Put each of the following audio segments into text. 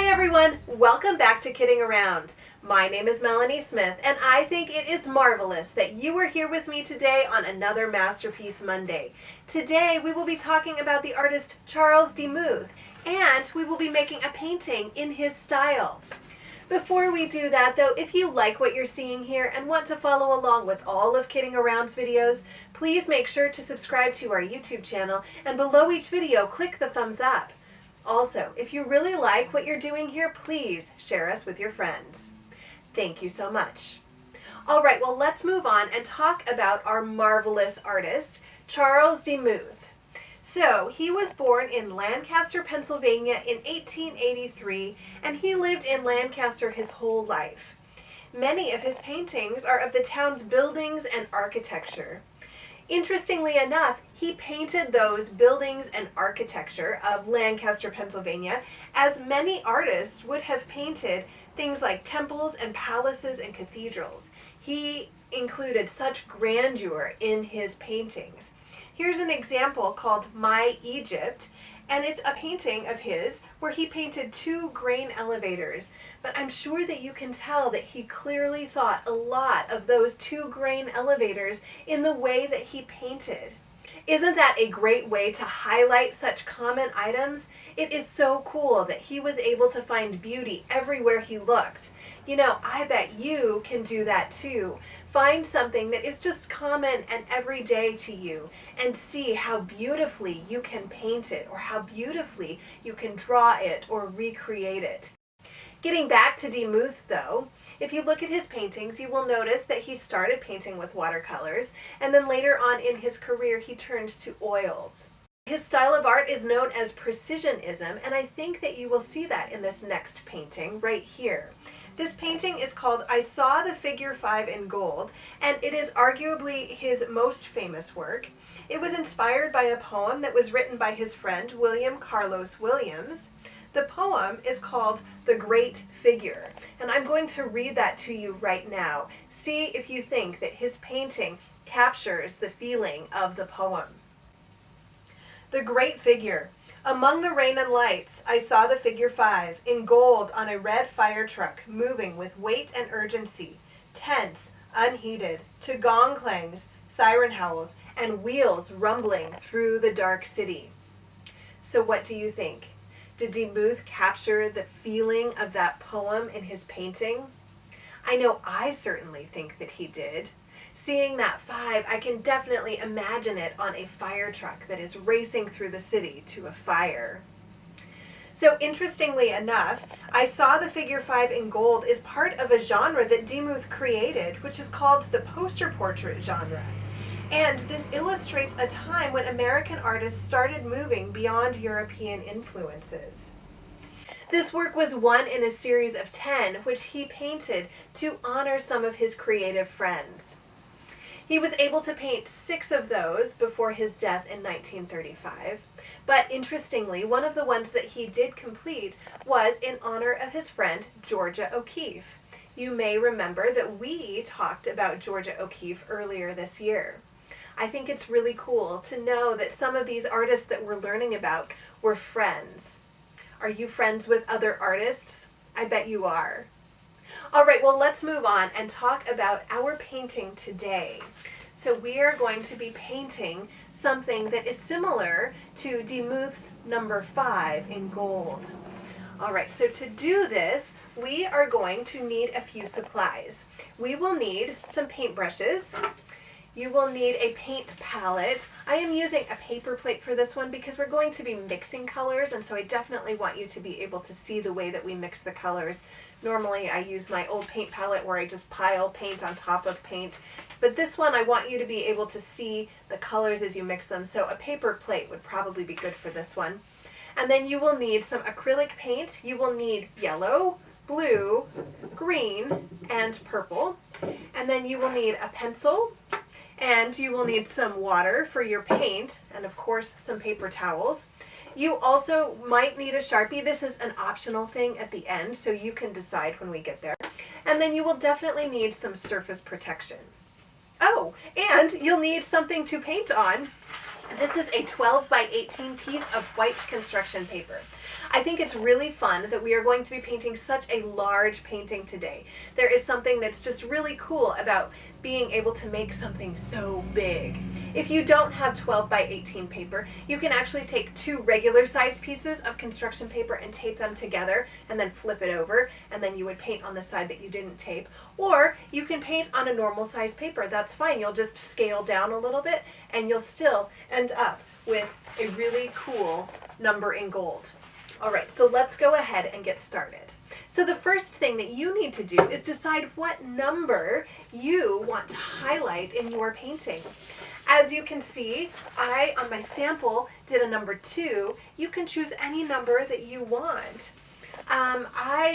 Hi everyone, welcome back to Kidding Around. My name is Melanie Smith and I think it is marvelous that you are here with me today on another Masterpiece Monday. Today we will be talking about the artist Charles Demuth and we will be making a painting in his style. Before we do that though, if you like what you're seeing here and want to follow along with all of Kidding Around's videos, please make sure to subscribe to our YouTube channel and below each video click the thumbs up. Also, if you really like what you're doing here, please share us with your friends. Thank you so much. All right, well, let's move on and talk about our marvelous artist, Charles Demuth. So, he was born in Lancaster, Pennsylvania in 1883, and he lived in Lancaster his whole life. Many of his paintings are of the town's buildings and architecture. Interestingly enough, he painted those buildings and architecture of Lancaster, Pennsylvania, as many artists would have painted things like temples and palaces and cathedrals. He included such grandeur in his paintings. Here's an example called My Egypt, and it's a painting of his where he painted 2 grain elevators. But I'm sure that you can tell that he clearly thought a lot of those 2 grain elevators in the way that he painted. Isn't that a great way to highlight such common items? It is so cool that he was able to find beauty everywhere he looked. You know, I bet you can do that too. Find something that is just common and everyday to you and see how beautifully you can paint it or how beautifully you can draw it or recreate it. Getting back to Demuth though, if you look at his paintings, you will notice that he started painting with watercolors, and then later on in his career he turned to oils. His style of art is known as precisionism, and I think that you will see that in this next painting right here. This painting is called I Saw the Figure 5 in Gold, and it is arguably his most famous work. It was inspired by a poem that was written by his friend William Carlos Williams. The poem is called The Great Figure, and I'm going to read that to you right now. See if you think that his painting captures the feeling of the poem. The Great Figure. Among the rain and lights, I saw the figure 5 in gold on a red fire truck, moving with weight and urgency, tense, unheeded, to gong clangs, siren howls, and wheels rumbling through the dark city. So what do you think? Did Demuth capture the feeling of that poem in his painting? I know I certainly think that he did. Seeing that 5, I can definitely imagine it on a fire truck that is racing through the city to a fire. So interestingly enough, I Saw the Figure 5 in Gold is part of a genre that Demuth created, which is called the poster portrait genre. And this illustrates a time when American artists started moving beyond European influences. This work was one in a series of 10, which he painted to honor some of his creative friends. He was able to paint 6 of those before his death in 1935. But interestingly, one of the ones that he did complete was in honor of his friend Georgia O'Keeffe. You may remember that we talked about Georgia O'Keeffe earlier this year. I think it's really cool to know that some of these artists that we're learning about were friends. Are you friends with other artists? I bet you are. All right, well, let's move on and talk about our painting today. So we are going to be painting something that is similar to Demuth's number 5 in gold. All right, so to do this, we are going to need a few supplies. We will need some paintbrushes. You will need a paint palette. I am using a paper plate for this one because we're going to be mixing colors, and so I definitely want you to be able to see the way that we mix the colors. Normally I use my old paint palette where I just pile paint on top of paint, but this one I want you to be able to see the colors as you mix them, so a paper plate would probably be good for this one. And then you will need some acrylic paint. You will need yellow, blue, green, and purple. And then you will need a pencil, and you will need some water for your paint, and of course some paper towels. You also might need a Sharpie. This is an optional thing at the end, so you can decide when we get there. And then you will definitely need some surface protection. Oh, and you'll need something to paint on. This is a 12 by 18 piece of white construction paper. I think it's really fun that we are going to be painting such a large painting today. There is something that's just really cool about being able to make something so big. If you don't have 12 by 18 paper, you can actually take 2 regular size pieces of construction paper and tape them together and then flip it over, and then you would paint on the side that you didn't tape. Or you can paint on a normal size paper. That's fine. You'll just scale down a little bit and you'll still end up with a really cool number in gold. All right, so let's go ahead and get started. So the first thing that you need to do is decide what number you want to highlight in your painting. As you can see, I, on my sample, did a number 2. You can choose any number that you want.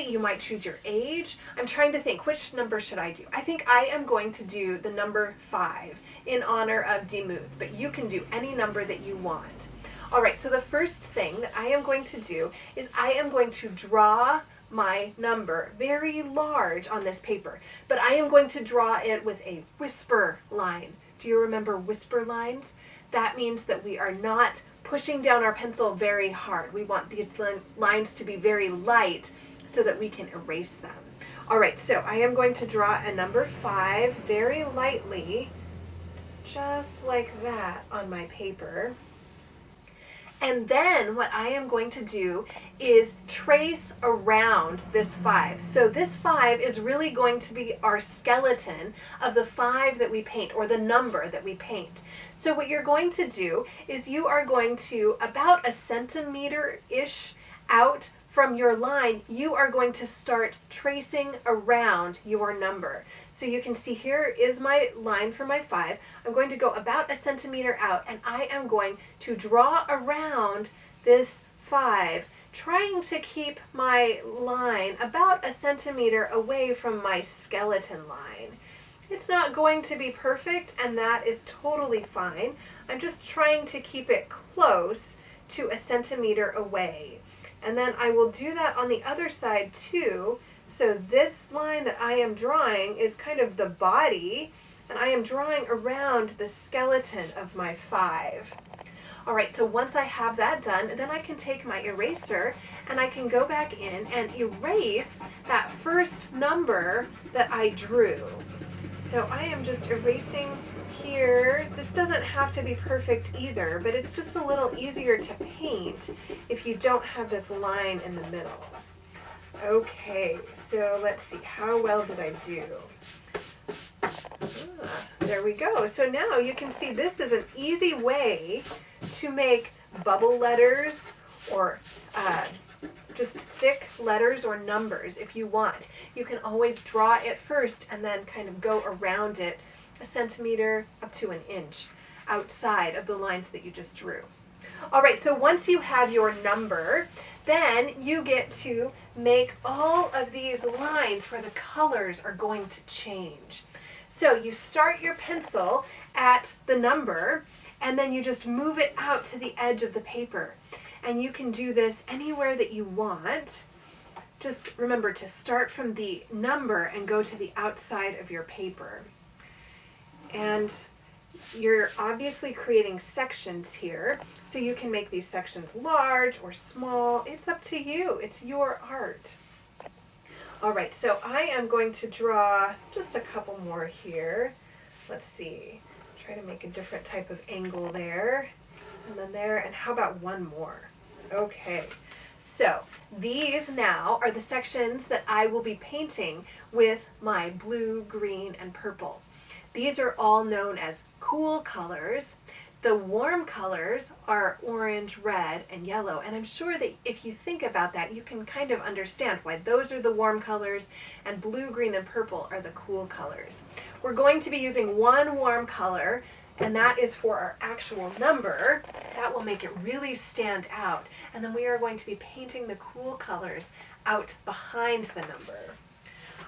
You might choose your age. I'm trying to think, which number should I do? I think I am going to do the number 5 in honor of Demuth, but you can do any number that you want. All right, so the first thing that I am going to do is I am going to draw my number very large on this paper, but I am going to draw it with a whisper line. Do you remember whisper lines? That means that we are not pushing down our pencil very hard. We want these lines to be very light so that we can erase them. All right, so I am going to draw a number 5 very lightly, just like that on my paper. And then what I am going to do is trace around this 5. So this 5 is really going to be our skeleton of the 5 that we paint, or the number that we paint. So what you're going to do is you are going to, about a centimeter-ish out from your line, you are going to start tracing around your number. So you can see here is my line for my 5. I'm going to go about a centimeter out, and I am going to draw around this 5, trying to keep my line about a centimeter away from my skeleton line. It's not going to be perfect, and that is totally fine. I'm just trying to keep it close to a centimeter away. And then I will do that on the other side too. So this line that I am drawing is kind of the body, and I am drawing around the skeleton of my 5. All right, so once I have that done, then I can take my eraser and I can go back in and erase that first number that I drew. So I am just erasing here. This doesn't have to be perfect either, but it's just a little easier to paint if you don't have this line in the middle. Okay, so let's see, how well did I do? There we go. So now you can see this is an easy way to make bubble letters, or just thick letters or numbers if you want. You can always draw it first and then kind of go around it a centimeter up to an inch outside of the lines that you just drew. All right, so once you have your number, then you get to make all of these lines where the colors are going to change. So you start your pencil at the number, and then you just move it out to the edge of the paper. And you can do this anywhere that you want. Just remember to start from the number and go to the outside of your paper. And you're obviously creating sections here, so you can make these sections large or small. It's up to you. It's your art. All right, so I am going to draw just a couple more here. Let's see. Try to make a different type of angle there, and then there, and how about one more? Okay, so these now are the sections that I will be painting with my blue, green, and purple. These are all known as cool colors. The warm colors are orange, red, and yellow, and I'm sure that if you think about that, you can kind of understand why those are the warm colors and blue, green, and purple are the cool colors. We're going to be using one warm color, and that is for our actual number. That will make it really stand out, and then we are going to be painting the cool colors out behind the number.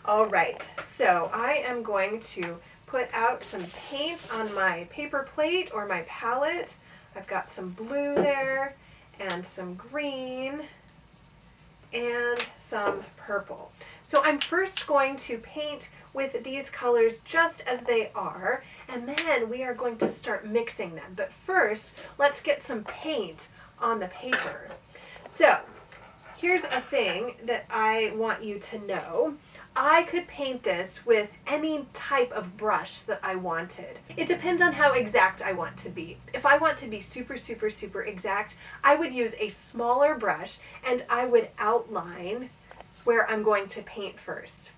All right, so I am going to put out some paint on my paper plate or my palette. I've got some blue there and some green and some purple. So I'm first going to paint with these colors just as they are, and then we are going to start mixing them. But first, let's get some paint on the paper. So here's a thing that I want you to know. I could paint this with any type of brush that I wanted. It depends on how exact I want to be. If I want to be super, super, super exact, I would use a smaller brush and I would outline where I'm going to paint first.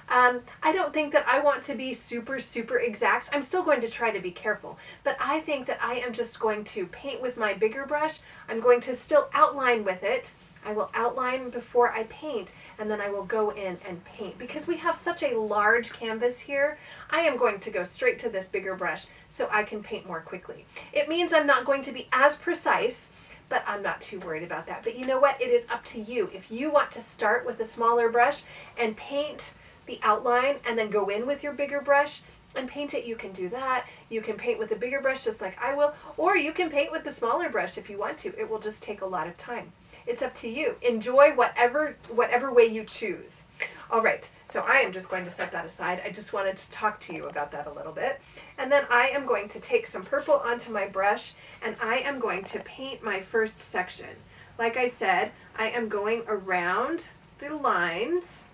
I don't think that I want to be super, super exact. I'm still going to try to be careful, but I think that I am just going to paint with my bigger brush. I'm going to still outline with it. I will outline before I paint, and then I will go in and paint. Because we have such a large canvas here, I am going to go straight to this bigger brush so I can paint more quickly. It means I'm not going to be as precise, but I'm not too worried about that. But you know what? It is up to you. If you want to start with a smaller brush and paint the outline and then go in with your bigger brush and paint it, you can do that. You can paint with a bigger brush just like I will, or you can paint with the smaller brush if you want to. It will just take a lot of time. It's up to you. Enjoy whatever way you choose. All right, so I am just going to set that aside. I just wanted to talk to you about that a little bit. And then I am going to take some purple onto my brush and I am going to paint my first section. Like I said, I am going around the lines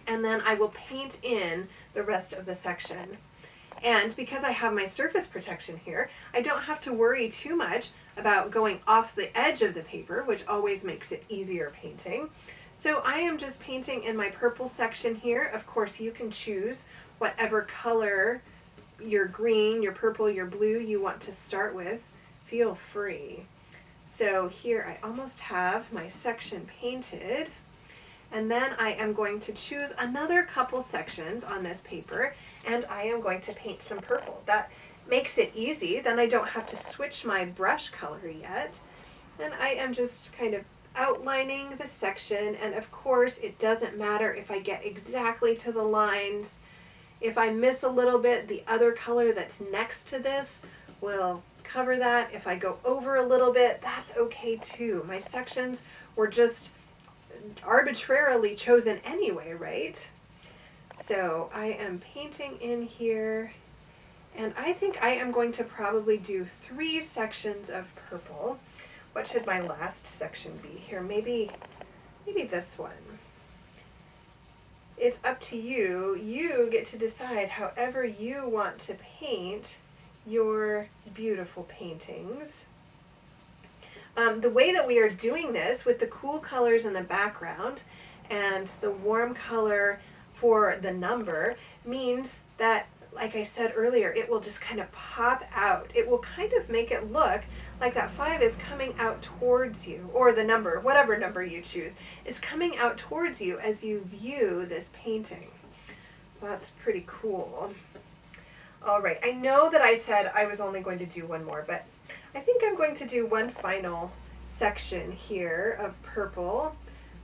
and then I will paint in the rest of the section. And because I have my surface protection here, I don't have to worry too much about going off the edge of the paper, which always makes it easier painting. So I am just painting in my purple section here. Of course, you can choose whatever color, your green, your purple, your blue, you want to start with. Feel free. So here I almost have my section painted. And then I am going to choose another couple sections on this paper and I am going to paint some purple. That makes it easy. Then I don't have to switch my brush color yet. And I am just kind of outlining the section, and of course it doesn't matter if I get exactly to the lines. If I miss a little bit, the other color that's next to this will cover that. If I go over a little bit, that's okay too. My sections were just arbitrarily chosen anyway, right? So I am painting in here, and I think I am going to probably do 3 sections of purple. What should my last section be here? Maybe this one. It's up to you. You get to decide however you want to paint your beautiful paintings. The way that we are doing this with the cool colors in the background and the warm color for the number means that, like I said earlier, it will just kind of pop out. It will kind of make it look like that 5 is coming out towards you, or the number, whatever number you choose, is coming out towards you as you view this painting. That's pretty cool. All right, I know that I said I was only going to do one more, but I think I'm going to do one final section here of purple.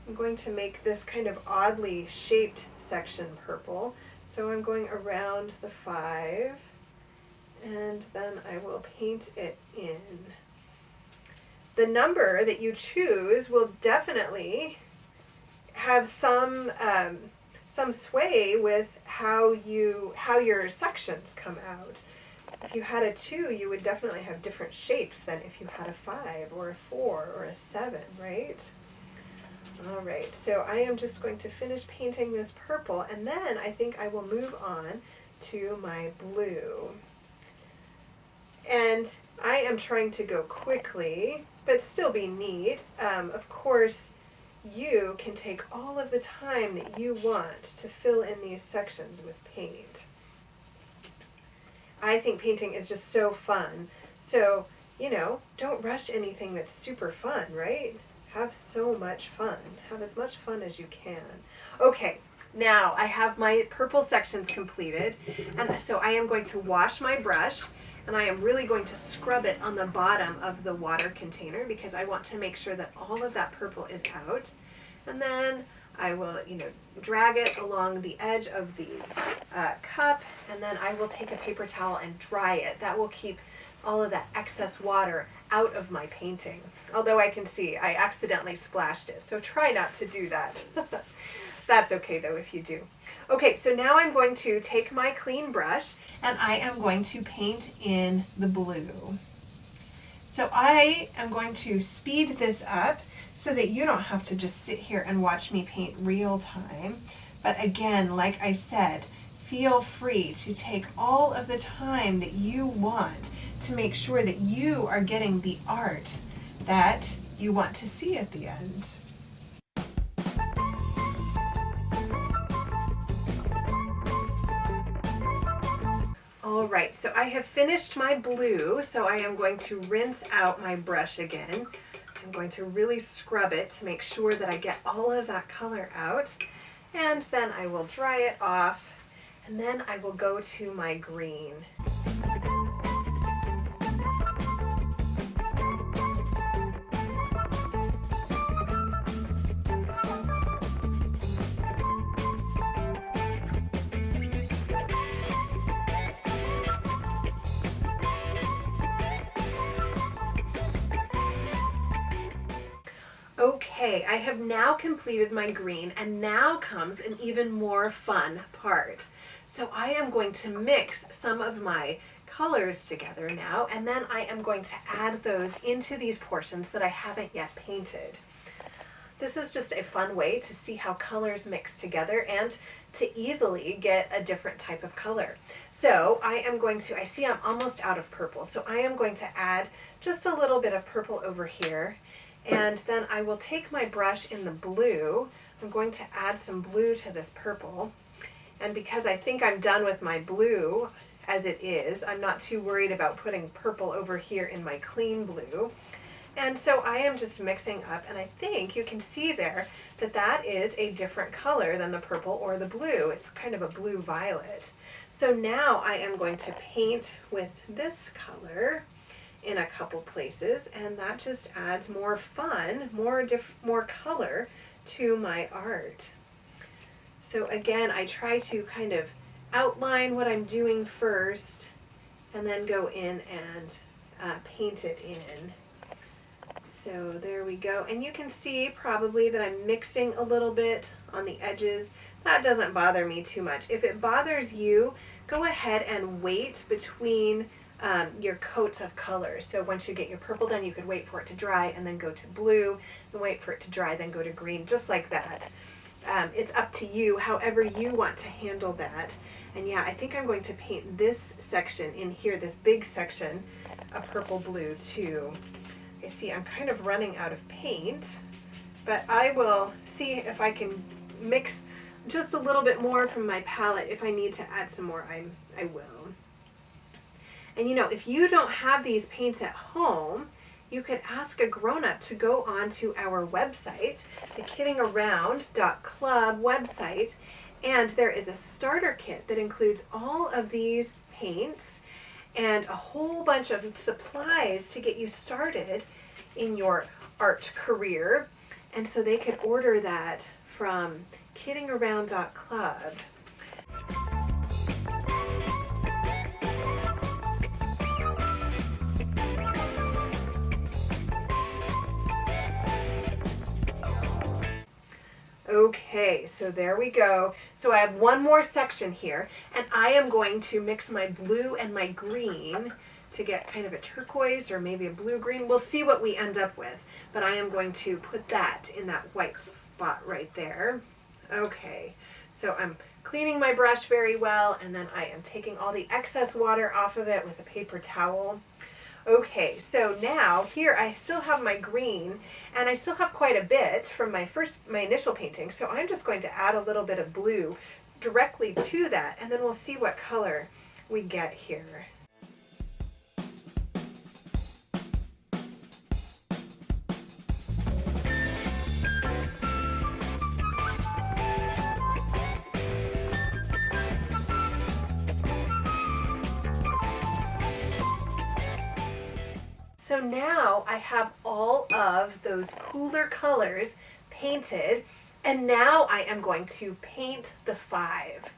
I'm going to make this kind of oddly shaped section purple. So I'm going around the 5, and then I will paint it in. The number that you choose will definitely have some sway with how your sections come out. If you had a 2, you would definitely have different shapes than if you had a 5 or a 4 or a 7, right? All right, so I am just going to finish painting this purple, and then I think I will move on to my blue. And I am trying to go quickly, but still be neat. Of course, you can take all of the time that you want to fill in these sections with paint. I think painting is just so fun. So, you know, don't rush anything that's super fun, right? Have so much fun. Have as much fun as you can. Okay, now I have my purple sections completed, and so I am going to wash my brush, and I am really going to scrub it on the bottom of the water container because I want to make sure that all of that purple is out. And then I will, drag it along the edge of the cup, and then I will take a paper towel and dry it. That will keep all of that excess water out of my painting. Although I can see I accidentally splashed it, so try not to do that. That's okay though if you do. Okay, so now I'm going to take my clean brush and I am going to paint in the blue. So I am going to speed this up so that you don't have to just sit here and watch me paint real time. But again, like I said, feel free to take all of the time that you want to make sure that you are getting the art that you want to see at the end. All right, so I have finished my blue, so I am going to rinse out my brush again. I'm going to really scrub it to make sure that I get all of that color out. And then I will dry it off, and then I will go to my green. Okay, I have now completed my green, and now comes an even more fun part. So I am going to mix some of my colors together now, and then I am going to add those into these portions that I haven't yet painted. This is just a fun way to see how colors mix together and to easily get a different type of color. So I see I'm almost out of purple, so I am going to add just a little bit of purple over here. And then I will take my brush in the blue. I'm going to add some blue to this purple. And because I think I'm done with my blue as it is, I'm not too worried about putting purple over here in my clean blue. And so I am just mixing up, and I think you can see there that that is a different color than the purple or the blue. It's kind of a blue violet. So now I am going to paint with this color in a couple places, and that just adds more fun, more color to my art. So again, I try to kind of outline what I'm doing first and then go in and paint it in. So there we go, and you can see probably that I'm mixing a little bit on the edges. That doesn't bother me too much. If it bothers you, go ahead and wait between your coats of color. So once you get your purple done, you could wait for it to dry and then go to blue, and wait for it to dry, then go to green, just like that. It's up to you, however you want to handle that. And yeah, I think I'm going to paint this section in here, this big section, a purple blue too. I see I'm kind of running out of paint, but I will see if I can mix just a little bit more from my palette. If I need to add some more, I will. And you know, if you don't have these paints at home, you could ask a grown-up to go onto our website, the kiddingaround.club website, and there is a starter kit that includes all of these paints and a whole bunch of supplies to get you started in your art career. And so they could order that from kiddingaround.club. Okay, so there we go. So I have one more section here, and I am going to mix my blue and my green to get kind of a turquoise or maybe a blue-green. We'll see what we end up with, but I am going to put that in that white spot right there. Okay, so I'm cleaning my brush very well, and then I am taking all the excess water off of it with a paper towel. Okay, so now here I still have my green, and I still have quite a bit from my initial painting, so I'm just going to add a little bit of blue directly to that, and then we'll see what color we get here. So now I have all of those cooler colors painted, and now I am going to paint the 5.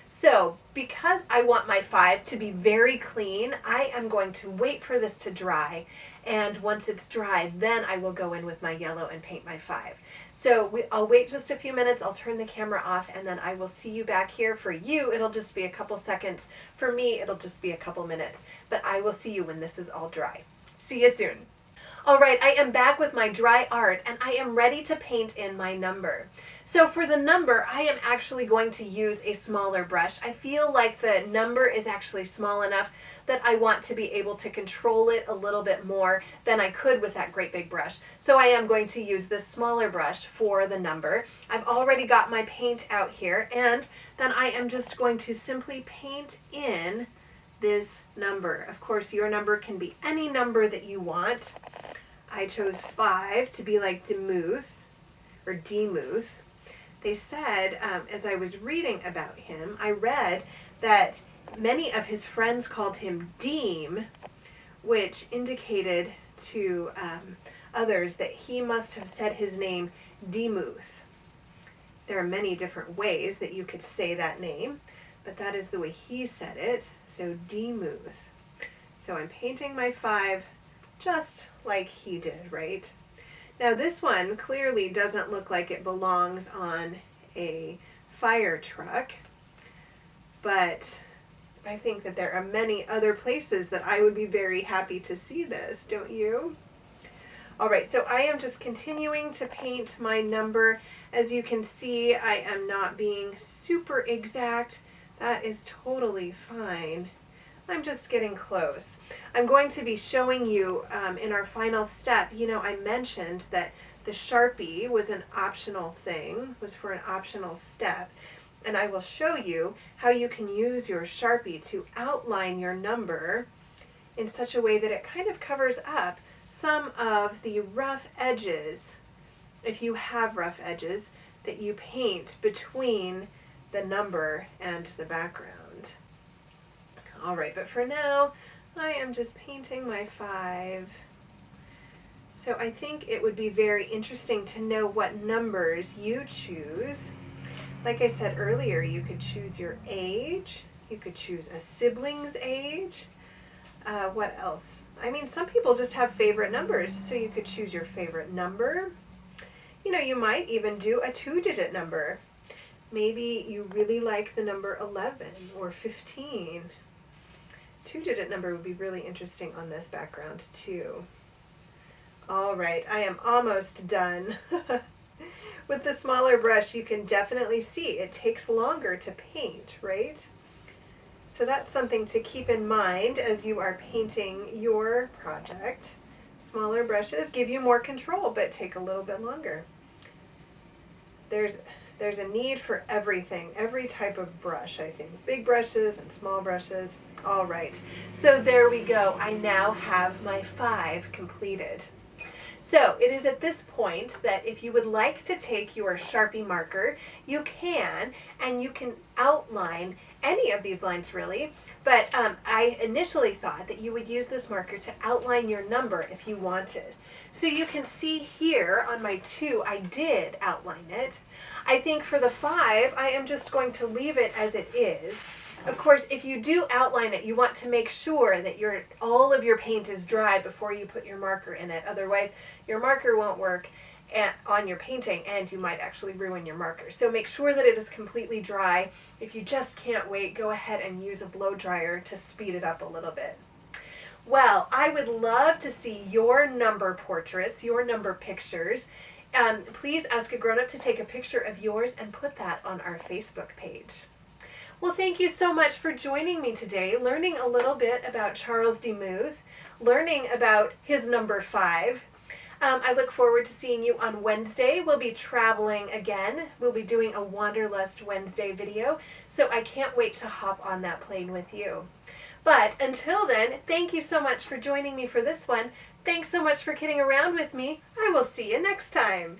So because I want my 5 to be very clean, I am going to wait for this to dry, and once it's dry, then I will go in with my yellow and paint my 5. So I'll wait just a few minutes, I'll turn the camera off, and then I will see you back here. For you, it'll just be a couple seconds. For me, it'll just be a couple minutes, but I will see you when this is all dry. See you soon. All right, I am back with my dry art and I am ready to paint in my number. So for the number, I am actually going to use a smaller brush. I feel like the number is actually small enough that I want to be able to control it a little bit more than I could with that great big brush. So I am going to use this smaller brush for the number. I've already got my paint out here, and then I am just going to simply paint in this number. Of course, your number can be any number that you want. I chose 5 to be like Demuth, or Demuth. They said, as I was reading about him, I read that many of his friends called him Deem, which indicated to others that he must have said his name Demuth. There are many different ways that you could say that name, but that is the way he said it, so Demuth. So I'm painting my 5 just like he did, right? Now this one clearly doesn't look like it belongs on a fire truck, but I think that there are many other places that I would be very happy to see this, don't you? All right, so I am just continuing to paint my number. As you can see, I am not being super exact. That is totally fine. I'm just getting close. I'm going to be showing you in our final step, you know, I mentioned that the Sharpie was an optional thing, was for an optional step. And I will show you how you can use your Sharpie to outline your number in such a way that it kind of covers up some of the rough edges, if you have rough edges, that you paint between the number and the background. All right, but for now, I am just painting my 5. So I think it would be very interesting to know what numbers you choose. Like I said earlier, you could choose your age, you could choose a sibling's age. What else? I mean, some people just have favorite numbers, so you could choose your favorite number. You know, you might even do a 2-digit number. Maybe you really like the number 11 or 15. 2-digit number would be really interesting on this background too. All right, I am almost done. With the smaller brush, you can definitely see it takes longer to paint, right? So that's something to keep in mind as you are painting your project. Smaller brushes give you more control, but take a little bit longer. There's a need for everything, every type of brush, I think. Big brushes and small brushes. All right, so there we go. I now have my 5 completed. So it is at this point that if you would like to take your Sharpie marker, you can, and you can outline any of these lines really, but I initially thought that you would use this marker to outline your number if you wanted. So you can see here on my 2, I did outline it. I think for the 5, I am just going to leave it as it is. Of course, if you do outline it, you want to make sure that all of your paint is dry before you put your marker in it. Otherwise, your marker won't work on your painting and you might actually ruin your marker. So make sure that it is completely dry. If you just can't wait, go ahead and use a blow dryer to speed it up a little bit. Well, I would love to see your number portraits, your number pictures. Please ask a grown-up to take a picture of yours and put that on our Facebook page. Well, thank you so much for joining me today, learning a little bit about Charles Demuth, learning about his number 5. I look forward to seeing you on Wednesday. We'll be traveling again. We'll be doing a Wanderlust Wednesday video, so I can't wait to hop on that plane with you. But until then, thank you so much for joining me for this one. Thanks so much for kidding around with me. I will see you next time.